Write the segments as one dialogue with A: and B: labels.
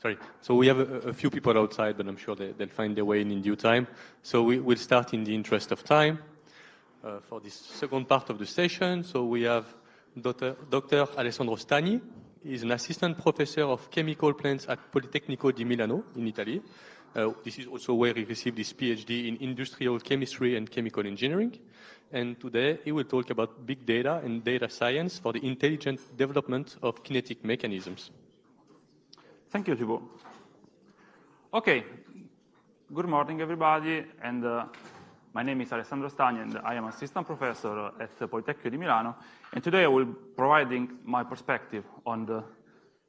A: Sorry. So we have a few people outside, but I'm sure they'll find their way in due time. So we'll start in the interest of time for this second part of the session. So we have Dr. Alessandro Stagni. He's an assistant professor of chemical plants at Politecnico di Milano in Italy. This is also where he received his PhD in industrial chemistry and chemical engineering. And today he will talk about big data and data science for the intelligent development of kinetic mechanisms.
B: Thank you, Thibaut. Okay, good morning, everybody. And my name is Alessandro Stagni, and I am assistant professor at Politecnico di Milano. And today I will be providing my perspective on the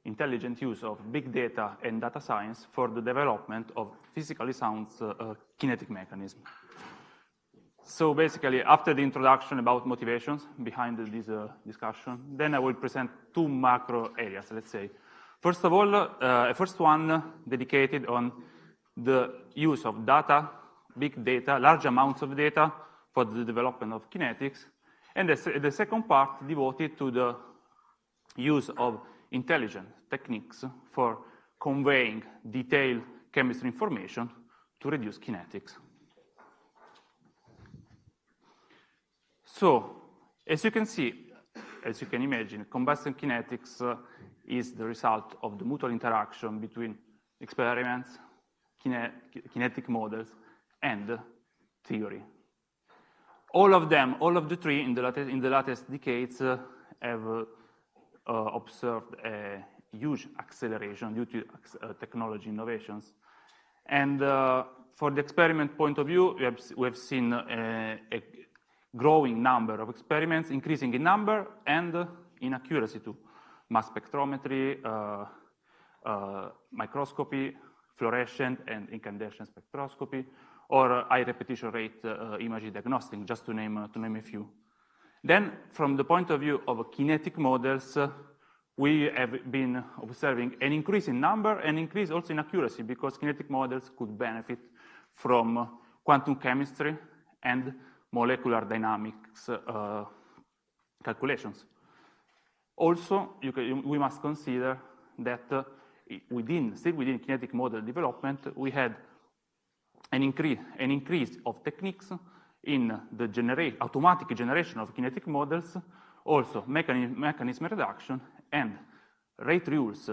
B: intelligent use of big data and data science for the development of physically sound kinetic mechanism. So basically, after the introduction about motivations behind this discussion, then I will present two macro areas, let's say. First of all, first one dedicated on the use of data, big data, large amounts of data for the development of kinetics. And the second part devoted to the use of intelligent techniques for conveying detailed chemistry information to reduce kinetics. So, as you can see, as you can imagine, combustion kinetics is the result of the mutual interaction between experiments, kinetic models, and theory. All of them, all of the three in the latest decades have observed a huge acceleration due to technology innovations. And for the experiment point of view, we have seen a growing number of experiments, increasing in number and in accuracy too. Mass spectrometry, microscopy, fluorescent and incandescent spectroscopy, or high repetition rate imaging diagnostic, just to name a few. Then, from the point of view of kinetic models, we have been observing an increase in number and increase also in accuracy, because kinetic models could benefit from quantum chemistry and molecular dynamics calculations. Also, we must consider that still within kinetic model development, we had an increase of techniques in the automatic generation of kinetic models, also mechanism reduction and rate rules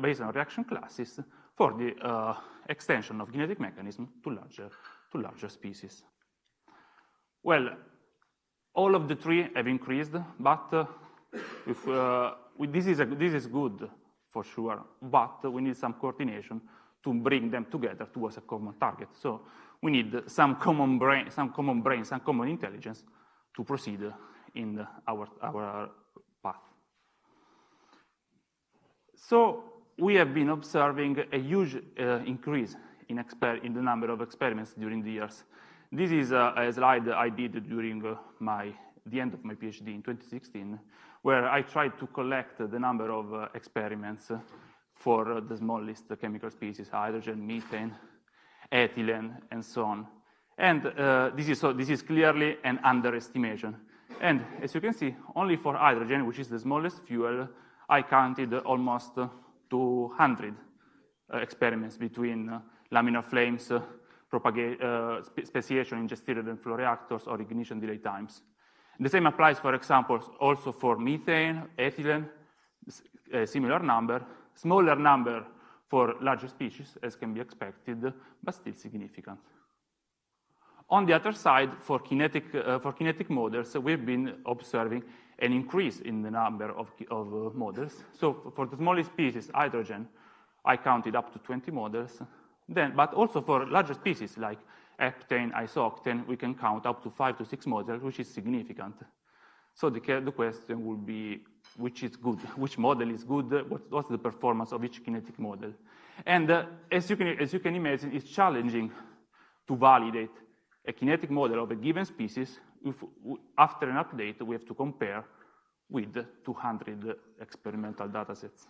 B: based on reaction classes for the extension of kinetic mechanism to larger species. Well, all of the three have increased, but this is good for sure, but we need some coordination to bring them together towards a common target. So we need some common brain, some common intelligence to proceed in our path. So we have been observing a huge increase in the number of experiments during the years. This is a slide I did during the end of my PhD in 2016, where I tried to collect the number of experiments for the smallest chemical species, hydrogen, methane, ethylene, and so on. And this is clearly an underestimation. And as you can see, only for hydrogen, which is the smallest fuel, I counted almost 200 experiments between laminar flames, speciation in jet and flow reactors, or ignition delay times. The same applies, for example, also for methane, ethylene, a similar number, smaller number for larger species, as can be expected, but still significant. On the other side, for kinetic models, we've been observing an increase in the number of models. So for the smallest species, hydrogen, I counted up to 20 models. But also for larger species like heptane, isooctane, we can count up to 5 to 6 models, which is significant. So the question will be, which is good? Which model is good? What's the performance of each kinetic model? And as you can imagine, it's challenging to validate a kinetic model of a given species if after an update we have to compare with 200 experimental data sets.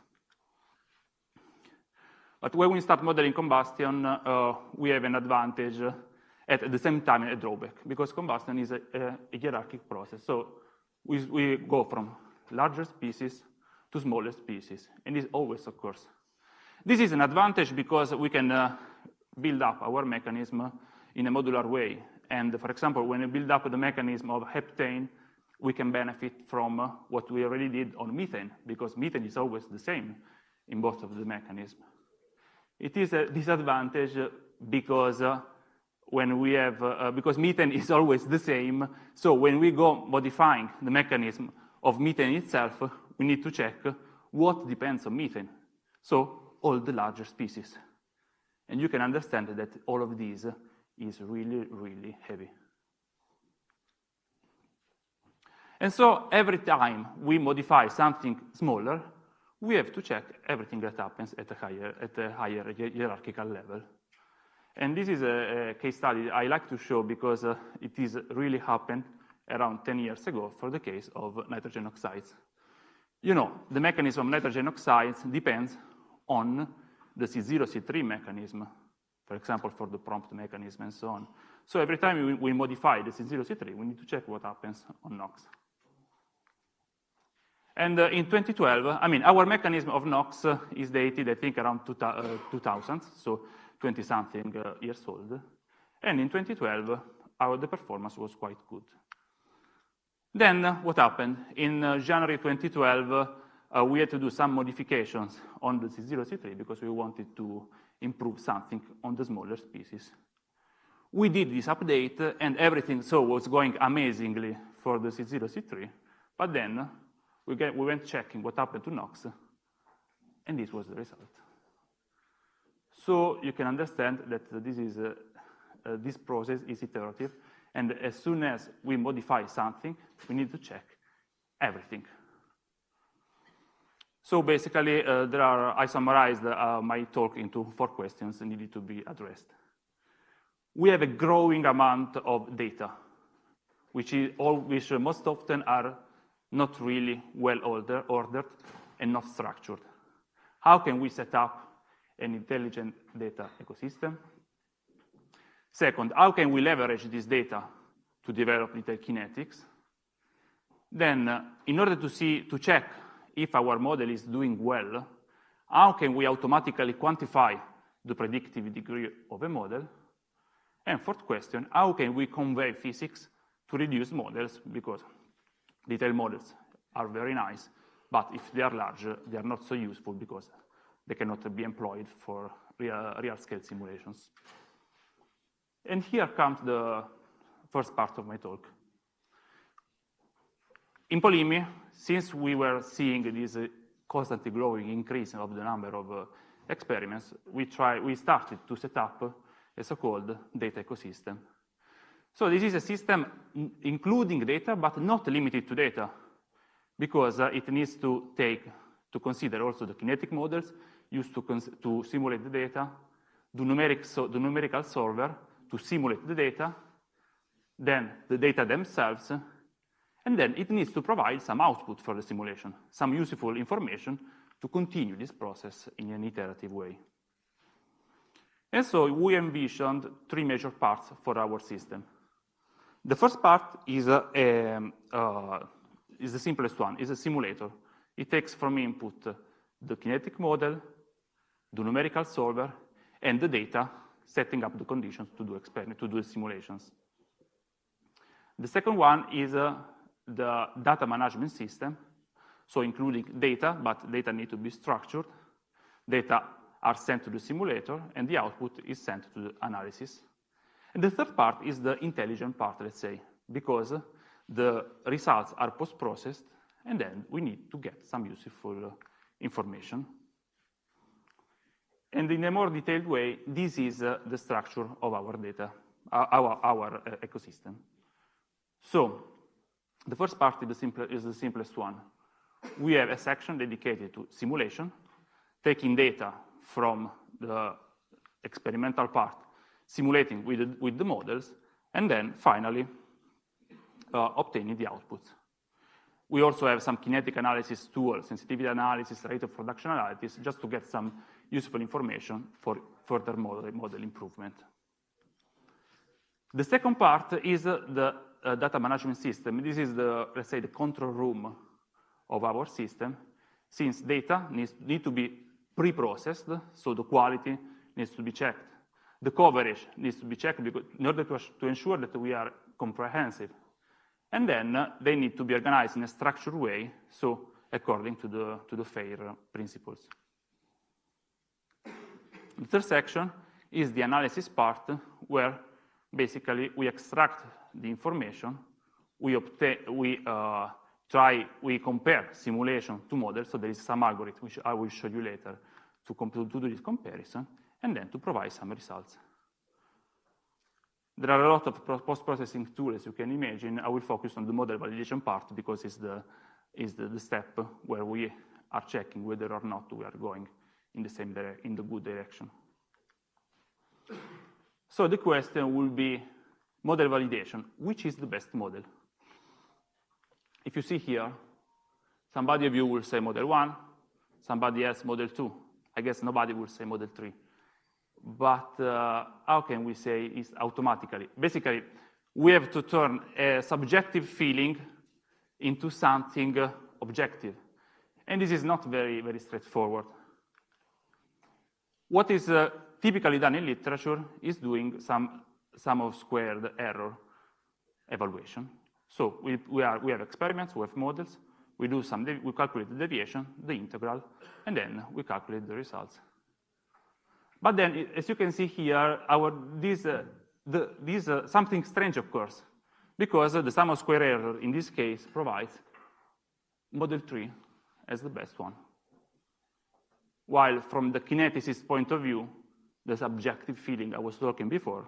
B: But when we start modeling combustion, we have an advantage at the same time a drawback, because combustion is a hierarchic process. So we go from larger species to smaller species, and this always occurs. This is an advantage because we can build up our mechanism in a modular way. And for example, when we build up the mechanism of heptane, we can benefit from what we already did on methane, because methane is always the same in both of the mechanisms. It is a disadvantage because when we have, because methane is always the same, so when we go modifying the mechanism of methane itself, we need to check what depends on methane. So all the larger species. And you can understand that all of these is really, really heavy. And so every time we modify something smaller, we have to check everything that happens at a higher hierarchical level. And this is a case study I like to show because it is really happened around 10 years ago for the case of nitrogen oxides. You know, the mechanism of nitrogen oxides depends on the C0, C3 mechanism, for example, for the prompt mechanism and so on. So every time we modify the C0, C3, we need to check what happens on NOx. And in 2012, I mean, our mechanism of NOx is dated, I think, around 2000, so 20-something years old. And in 2012, the performance was quite good. Then what happened? In January 2012, we had to do some modifications on the C0, C3 because we wanted to improve something on the smaller species. We did this update, and everything was going amazingly for the C0, C3, but then we went checking what happened to NOx, and this was the result. So you can understand that this process is iterative, and as soon as we modify something, we need to check everything. So basically, I summarized my talk into 4 questions that needed to be addressed. We have a growing amount of data, which most often are not really well ordered and not structured. How can we set up an intelligent data ecosystem? Second, how can we leverage this data to develop little kinetics? Then, in order to check if our model is doing well, how can we automatically quantify the predictive degree of a model? And fourth question, how can we convey physics to reduce models? Because detailed models are very nice, but if they are large, they are not so useful because they cannot be employed for real-scale simulations. And here comes the first part of my talk. In Polimi, since we were seeing this constantly growing increase of the number of experiments, we started to set up a so-called data ecosystem. So this is a system including data, but not limited to data, because it needs to consider also the kinetic models used to simulate the data, the numerical solver to simulate the data, then the data themselves, and then it needs to provide some output for the simulation, some useful information to continue this process in an iterative way. And so we envisioned 3 major parts for our system. The first part is the simplest one, is a simulator. It takes from input the kinetic model, the numerical solver, and the data, setting up the conditions to do the simulations. The second one is the data management system, so including data, but data need to be structured. Data are sent to the simulator, and the output is sent to the analysis. And the third part is the intelligent part, let's say, because the results are post-processed, and then we need to get some useful information. And in a more detailed way, this is the structure of our data, our ecosystem. So the first part is the simplest one. We have a section dedicated to simulation, taking data from the experimental part, simulating with the models, and then finally obtaining the outputs. We also have some kinetic analysis tools, sensitivity analysis, rate of production analysis, just to get some useful information for further model improvement. The second part is the data management system. This is let's say, the control room of our system, since data need to be pre-processed, so the quality needs to be checked. The coverage needs to be checked because, in order to ensure that we are comprehensive. And then they need to be organized in a structured way, so according to the FAIR principles. The third section is the analysis part, where basically we extract the information, we compare simulation to models, so there is some algorithm which I will show you later to do this comparison, and then to provide some results. There are a lot of post-processing tools, as you can imagine. I will focus on the model validation part because it's the step where we are checking whether or not we are going in the good direction. So the question will be model validation. Which is the best model? If you see here, somebody of you will say model 1, somebody else model 2. I guess nobody will say model 3. But how can we say it's automatically? Basically, we have to turn a subjective feeling into something objective. And this is not very, very straightforward. What is typically done in literature is doing some sum of squared error evaluation. So we have experiments, we have models, we calculate the deviation, the integral, and then we calculate the results. But then, as you can see here, something strange occurs, because the sum of square error in this case provides model 3 as the best one. While from the kineticist point of view, the subjective feeling I was talking before,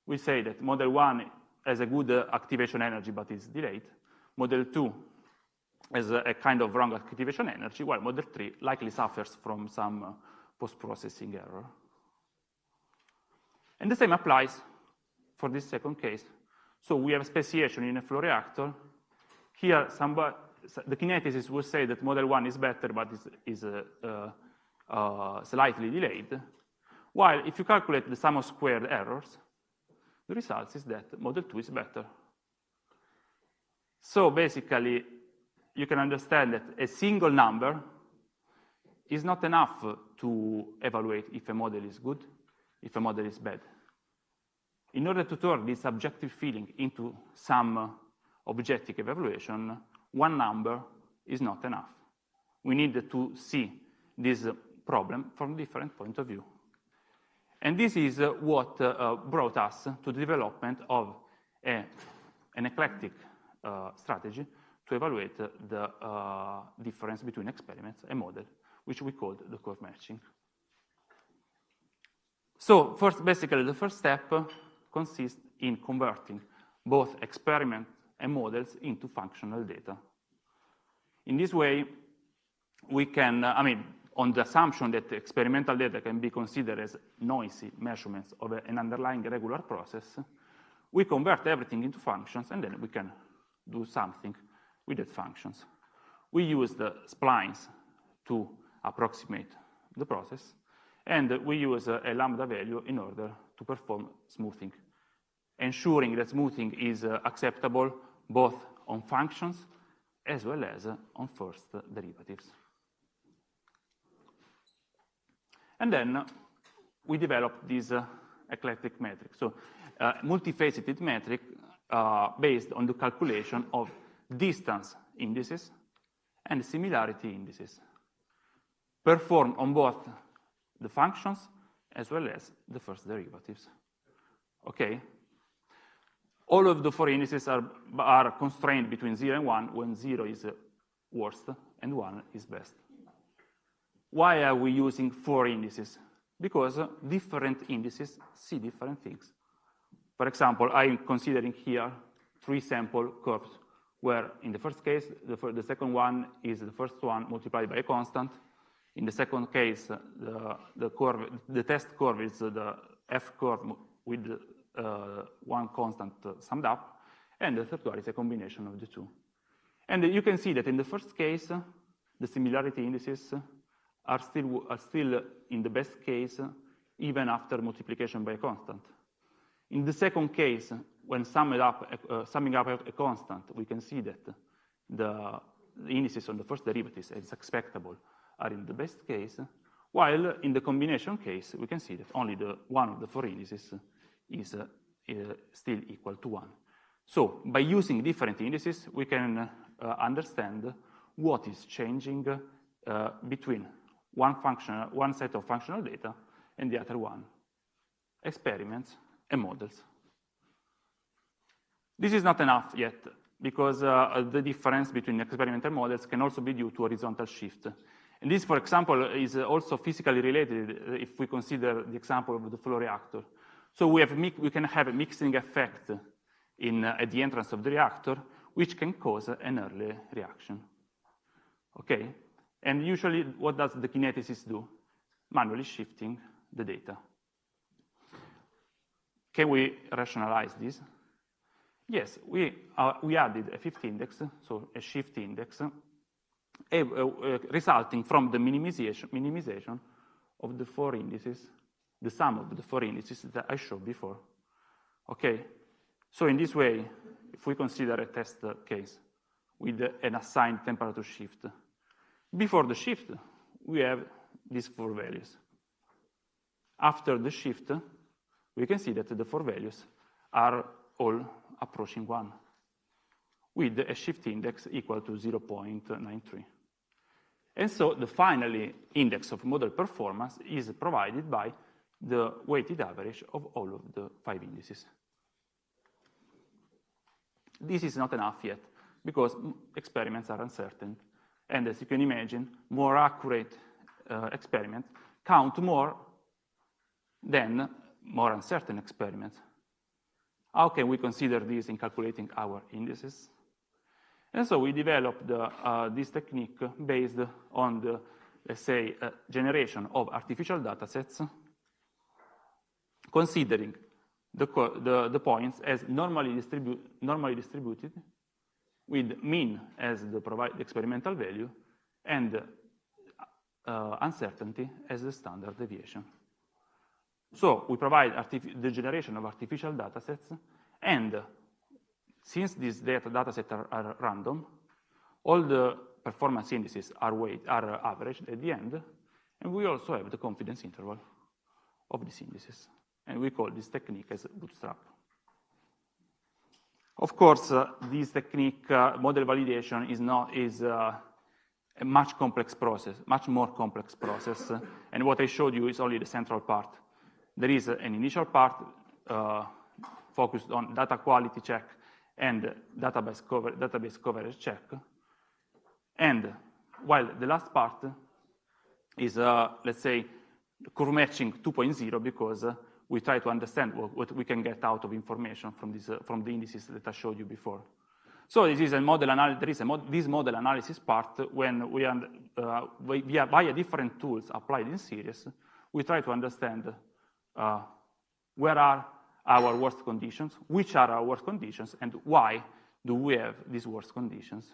B: we say that model 1 has a good activation energy but is delayed. Model 2 has a kind of wrong activation energy, while model 3 likely suffers from some post-processing error. And the same applies for this second case. So we have speciation in a flow reactor. Here, the kineticist will say that model 1 is better, but is slightly delayed. While if you calculate the sum of squared errors, the result is that model 2 is better. So basically, you can understand that a single number is not enough to evaluate if a model is good, if a model is bad. In order to turn this subjective feeling into some objective evaluation, one number is not enough. We need to see this problem from a different point of view. And this is what brought us to the development of an eclectic strategy to evaluate the difference between experiments and model, which we called the curve matching. So basically, the first step consists in converting both experiment and models into functional data. In this way, we can, on the assumption that experimental data can be considered as noisy measurements of an underlying regular process, we convert everything into functions, and then we can do something with the functions. We use the splines to approximate the process, and we use a lambda value in order to perform smoothing, ensuring that smoothing is acceptable both on functions as well as on first derivatives. And then we developed this eclectic metric, so multifaceted metric based on the calculation of distance indices and similarity indices, performed on both the functions as well as the first derivatives. Okay? All of the four indices are constrained between 0 and 1, when 0 is worst and 1 is best. Why are we using 4 indices? Because different indices see different things. For example, I'm considering here 3 sample curves, where in the first case, the second one is the first one multiplied by a constant. In the second case, the test curve is the F curve with one constant summed up, and the third one is a combination of the two. And you can see that in the first case, the similarity indices are still in the best case, even after multiplication by a constant. In the second case, when summing up a constant, we can see that the indices on the first derivatives is expectable are in the best case, while in the combination case, we can see that only one of the 4 indices is still equal to 1. So by using different indices, we can understand what is changing between one set of functional data and the other one, experiments and models. This is not enough yet, because the difference between experimental models can also be due to horizontal shift. And this, for example, is also physically related if we consider the example of the flow reactor. So we can have a mixing effect at the entrance of the reactor, which can cause an early reaction. Okay? And usually, what does the kineticist do? Manually shifting the data. Can we rationalize this? Yes, we added a fifth index, so a shift index, resulting from the minimization of the 4 indices, the sum of the 4 indices that I showed before. Okay, so in this way, if we consider a test case with an assigned temperature shift, before the shift, we have these 4 values. After the shift, we can see that the 4 values are all approaching 1, with a shift index equal to 0.93. And so the final index of model performance is provided by the weighted average of all of the 5 indices. This is not enough yet, because experiments are uncertain. And as you can imagine, more accurate experiments count more than more uncertain experiments. How can we consider this in calculating our indices? And so we developed this technique based on the, let's say, generation of artificial data sets, considering the points as normally distributed, with mean as the experimental value, and uncertainty as the standard deviation. So we provide the generation of artificial data sets, and since these data sets are random, all the performance indices are averaged at the end, and we also have the confidence interval of these indices. And we call this technique as bootstrap. Of course, this technique, model validation, is a much more complex process. And what I showed you is only the central part. There is an initial part focused on data quality check and database coverage check. And while the last part is, let's say, curve matching 2.0, because we try to understand what we can get out of information from the indices that I showed you before. So this is a model analysis. This model analysis part, when via different tools applied in series, we try to understand where are our worst conditions, which are our worst conditions, and why do we have these worst conditions.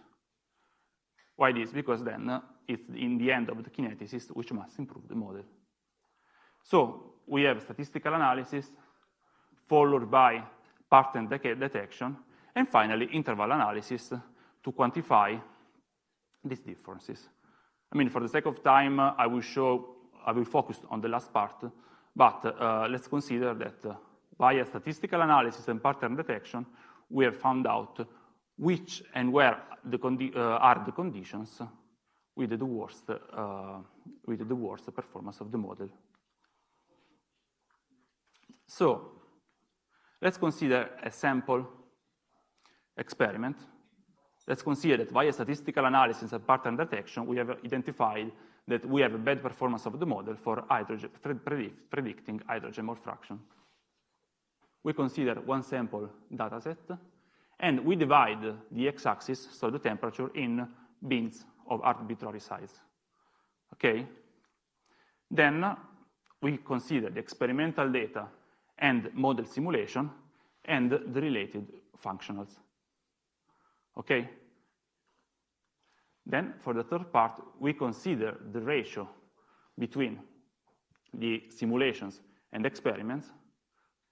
B: Why this? Because then it's in the end of the kineticist which must improve the model. So we have statistical analysis, followed by pattern detection, and finally interval analysis to quantify these differences. I mean, for the sake of time, I will focus on the last part, but let's consider that via statistical analysis and pattern detection, we have found out which and where are the conditions with the worst performance of the model. So let's consider a sample experiment. Let's consider that via statistical analysis and pattern detection, we have identified that we have a bad performance of the model for predicting hydrogen mole fraction. We consider one sample data set, and we divide the x-axis, so the temperature, in bins of arbitrary size. Okay? Then we consider the experimental data and model simulation and the related functionals. Okay? Then, for the third part, we consider the ratio between the simulations and experiments.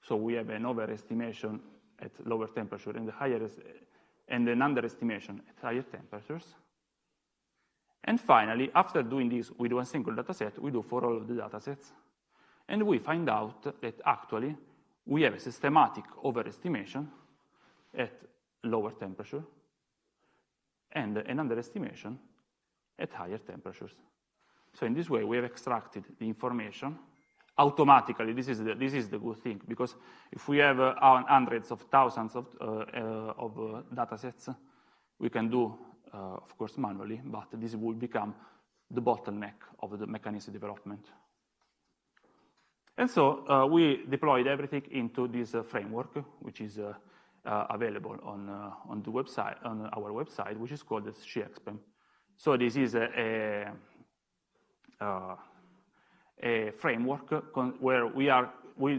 B: So we have an overestimation at lower temperature and an underestimation at higher temperatures. And finally, after doing this with one single dataset, we do for all of the datasets. And we find out that actually we have a systematic overestimation at lower temperature and an underestimation at higher temperatures. So in this way, we have extracted the information automatically. This is the good thing, because if we have hundreds of thousands of datasets, we can do, of course, manually, but this will become the bottleneck of the mechanism development. And so we deployed everything into this framework, which is available on the website, on our website, which is called the CCRC. So this is a framework where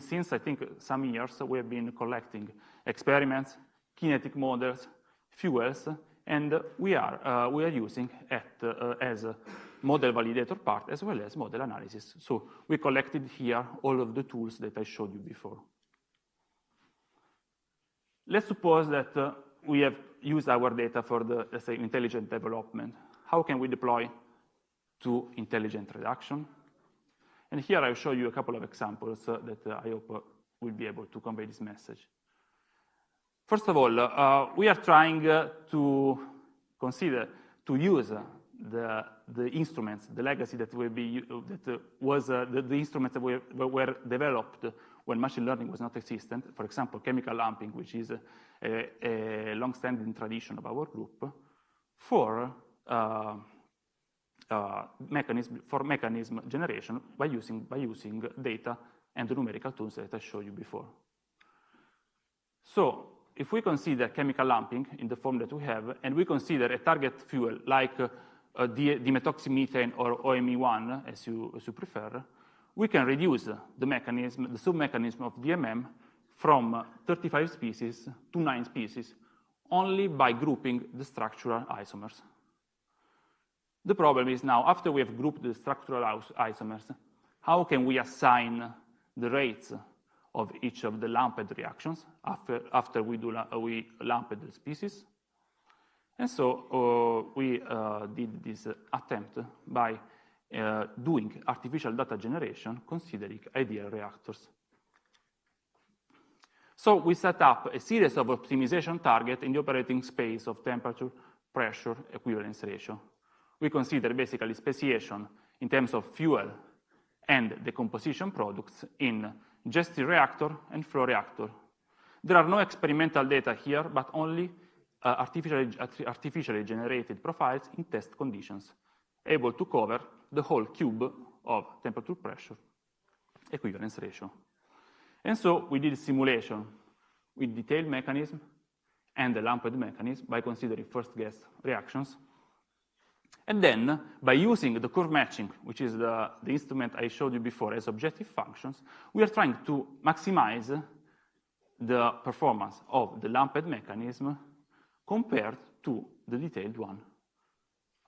B: since I think some years, we have been collecting experiments, kinetic models, fuels, and we are using it as a model validator part as well as model analysis. So we collected here all of the tools that I showed you before. Let's suppose that we have used our data for the, let's say, intelligent development. How can we deploy to intelligent reduction? And here I'll show you a couple of examples that I hope will be able to convey this message. First of all, we are trying to consider to use the instruments, the legacy that will be the instruments that were developed when machine learning was not existent. For example, chemical lumping, which is a long-standing tradition of our group, for mechanism generation by using data and the numerical tools that I showed you before. So if we consider chemical lumping in the form that we have, and we consider a target fuel like dimethoxymethane or OME1, as you prefer, we can reduce the mechanism, the sub-mechanism of DMM from 35 species to 9 species only by grouping the structural isomers. The problem is now, after we have grouped the structural isomers, how can we assign the rates of each of the lumped reactions after we lumped the species? And so we did this attempt by doing artificial data generation considering ideal reactors. So we set up a series of optimization targets in the operating space of temperature, pressure, equivalence ratio. We consider basically speciation in terms of fuel and decomposition products in digestive reactor and flow reactor. There are no experimental data here, but only artificially generated profiles in test conditions, able to cover the whole cube of temperature, pressure, equivalence ratio. And so we did a simulation with detailed mechanism and the lumped mechanism by considering first guess reactions. And then, by using the curve matching, which is the instrument I showed you before as objective functions, we are trying to maximize the performance of the lumped mechanism compared to the detailed one.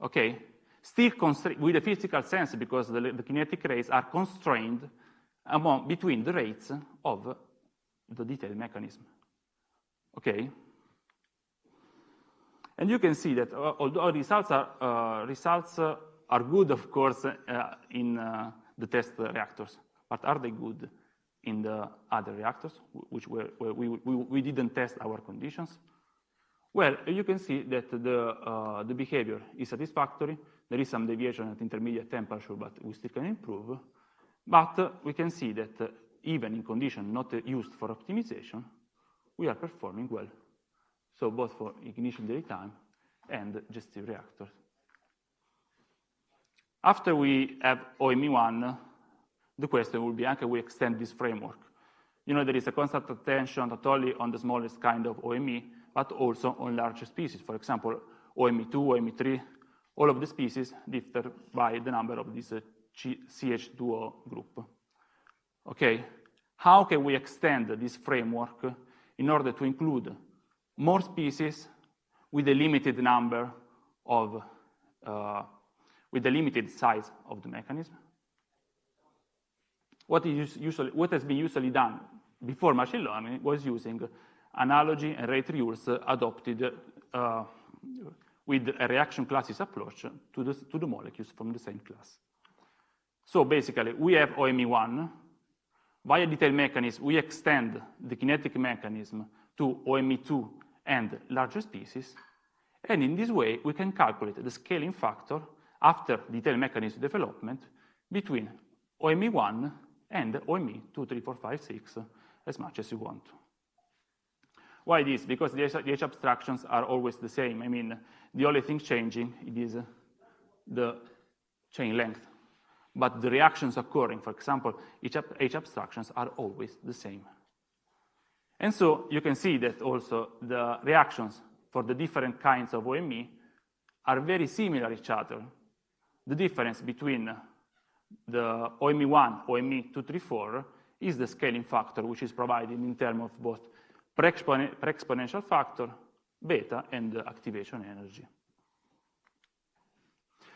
B: Okay? Still with a physical sense, because the kinetic rates are constrained between the rates of the detailed mechanism. Okay? And you can see that although results are good, of course, in the test reactors, but are they good in the other reactors, where we didn't test our conditions? Well, you can see that the behavior is satisfactory. There is some deviation at intermediate temperature, but we still can improve. But we can see that even in conditions not used for optimization, we are performing well. So both for ignition delay time and digestive reactors. After we have OME1, the question will be, how can we extend this framework? You know, there is a constant attention not only on the smallest kind of OME, but also on larger species. For example, OME2, OME3, all of the species differ by the number of this CH2O group. Okay, how can we extend this framework in order to include more species with a limited number of, with a limited size of the mechanism? What has been usually done before machine learning was using analogy and rate rules adopted with a reaction classes approach to the molecules from the same class. So basically, we have OME1. Via detailed mechanism, we extend the kinetic mechanism to OME2 and larger species. And in this way, we can calculate the scaling factor after detailed mechanism development between OME1 and OME2, 3, 4, 5, 6, as much as you want. Why this? Because the H abstractions are always the same. I mean, the only thing changing is the chain length. But the reactions occurring, for example, H abstractions are always the same. And so you can see that also the reactions for the different kinds of OME are very similar to each other. The difference between the OME1, OME2, 3, 4 is the scaling factor, which is provided in terms of both pre-exponential factor, beta, and activation energy.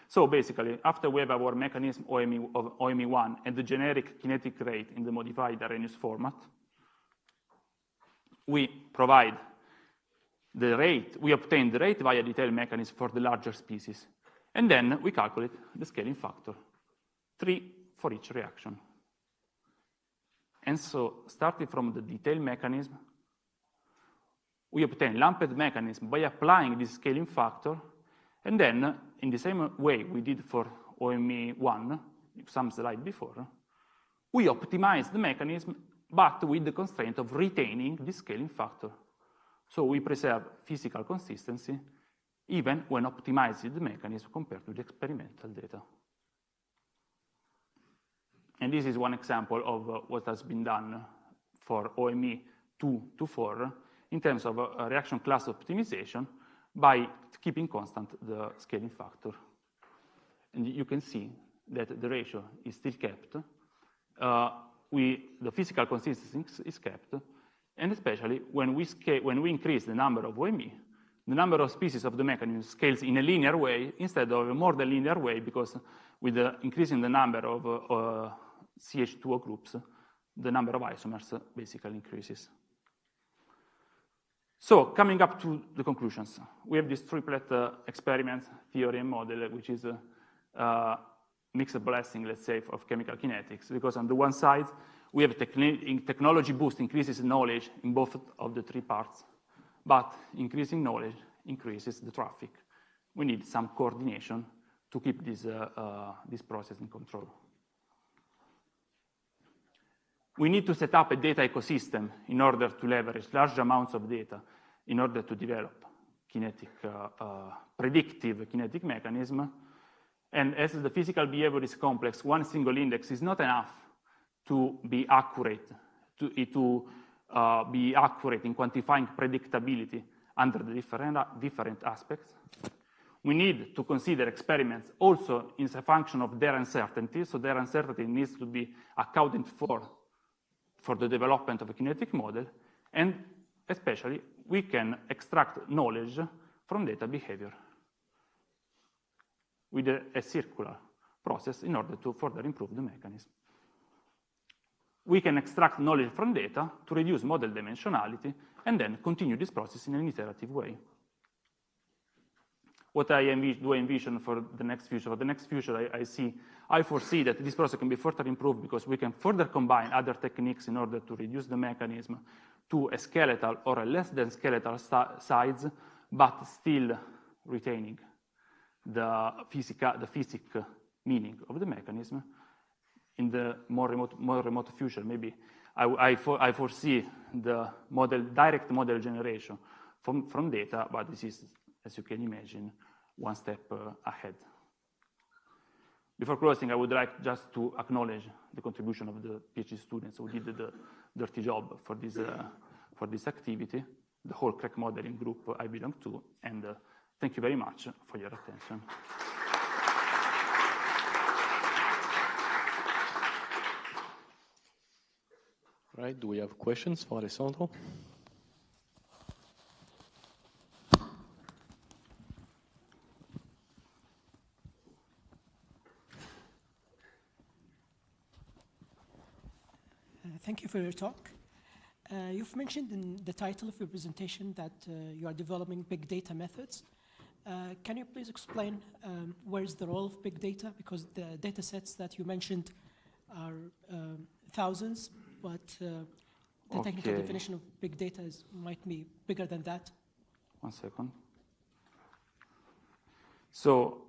B: So basically, after we have our mechanism of OME1 and the generic kinetic rate in the modified Arrhenius format, we provide the rate, we obtain the rate via detailed mechanism for the larger species. And then we calculate the scaling factor, 3 for each reaction. And so, starting from the detailed mechanism, we obtain lumped mechanism by applying this scaling factor, and then, in the same way we did for OME1, some slide before, we optimize the mechanism, but with the constraint of retaining this scaling factor. So we preserve physical consistency, even when optimizing the mechanism compared to the experimental data. And this is one example of what has been done for OME2 to 4 in terms of reaction class optimization by keeping constant the scaling factor. And you can see that the ratio is still kept. The physical consistency is kept, and especially when we increase the number of OME, the number of species of the mechanism scales in a linear way instead of a more than linear way, because with the increasing the number of CH2O groups, the number of isomers basically increases. So, coming up to the conclusions, we have this triplet experiment, theory, and model, which is a mixed blessing, let's say, of chemical kinetics, because on the one side, we have technology boost increases knowledge in both of the three parts, but increasing knowledge increases the traffic. We need some coordination to keep this process in control. We need to set up a data ecosystem in order to leverage large amounts of data in order to develop predictive kinetic mechanism. And as the physical behavior is complex, one single index is not enough to be accurate, to be accurate in quantifying predictability under the different aspects. We need to consider experiments also as a function of their uncertainty. So their uncertainty needs to be accounted for the development of a kinetic model, and especially we can extract knowledge from data behavior with a circular process in order to further improve the mechanism. We can extract knowledge from data to reduce model dimensionality and then continue this process in an iterative way. What I do envision for the next future? For the next future, I foresee that this process can be further improved because we can further combine other techniques in order to reduce the mechanism to a skeletal or a less than skeletal size, but still retaining the physic meaning of the mechanism. In the more remote future, maybe I foresee the direct model generation from data, but this is, as you can imagine, one step ahead. Before closing, I would like just to acknowledge the contribution of the PhD students who did the dirty job for this activity, the whole crack modeling group I belong to, and thank you very much for your attention.
A: Right, do we have questions for Alessandro?
C: Thank you for your talk. You've mentioned in the title of your presentation that you are developing big data methods. Can you please explain where is the role of big data? Because the data sets that you mentioned are thousands, but the technical definition of big data might be bigger than that.
B: 1 second. So,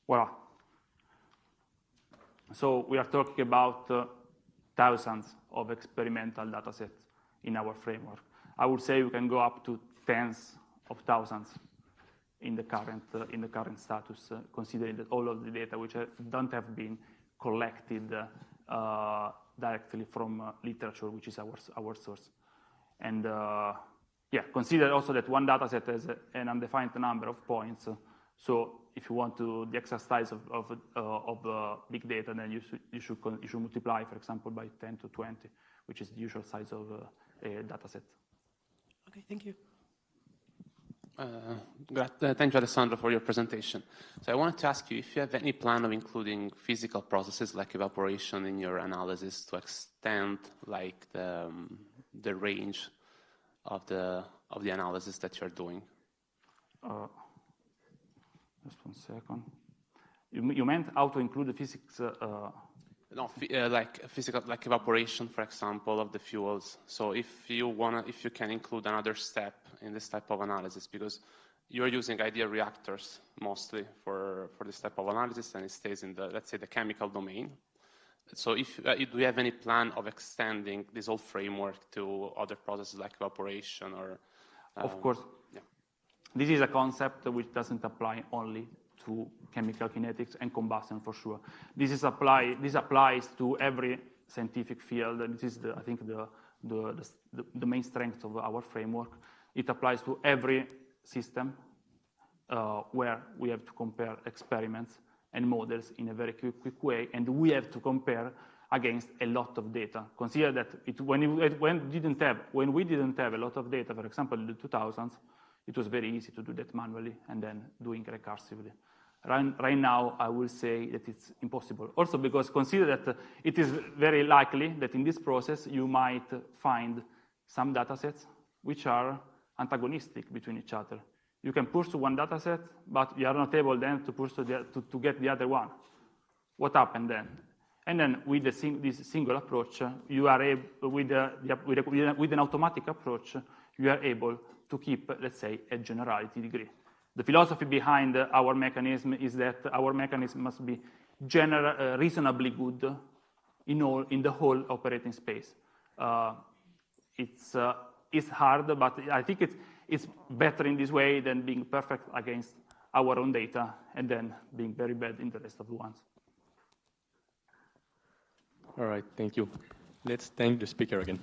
B: voila. So we are talking about thousands of experimental data sets in our framework. I would say we can go up to tens of thousands in the current status, considering that all of the data which don't have been collected directly from literature, which is our source. And yeah, consider also that one data set has an undefined number of points. So if you want to the exercise of big data, then you should multiply, for example, by 10 to 20, which is the usual size of a data set.
C: Okay, thank you.
D: Thank you, Alessandro, for your presentation. So I wanted to ask you if you have any plan of including physical processes like evaporation in your analysis to extend like the range of the analysis that you're doing.
B: Just 1 second. You meant how to include the physics?
D: No, like physical, like evaporation, for example, of the fuels. So if you can include another step in this type of analysis, because you're using ideal reactors mostly for this type of analysis, and it stays in the, let's say, the chemical domain. So do you have any plan of extending this whole framework to other processes like evaporation or?
B: Of course.
D: Yeah.
B: This is a concept which doesn't apply only to chemical kinetics and combustion for sure. This applies to every scientific field. This is, I think, the main strength of our framework. It applies to every system where we have to compare experiments and models in a very quick way, and we have to compare against a lot of data. Consider that when we didn't have a lot of data, for example, in the 2000s, it was very easy to do that manually and then doing recursively. Right now, I will say that it's impossible. Also because consider that it is very likely that in this process, you might find some data sets which are antagonistic between each other. You can pursue one data set, but you are not able then to pursue to get the other one. What happened then? And then with this single approach, you are able, with an automatic approach, you are able to keep, let's say, a generality degree. The philosophy behind our mechanism is that our mechanism must be reasonably good in the whole operating space. It's hard, but I think it's better in this way than being perfect against our own data and then being very bad in the rest of the ones.
A: All right, thank you. Let's thank the speaker again.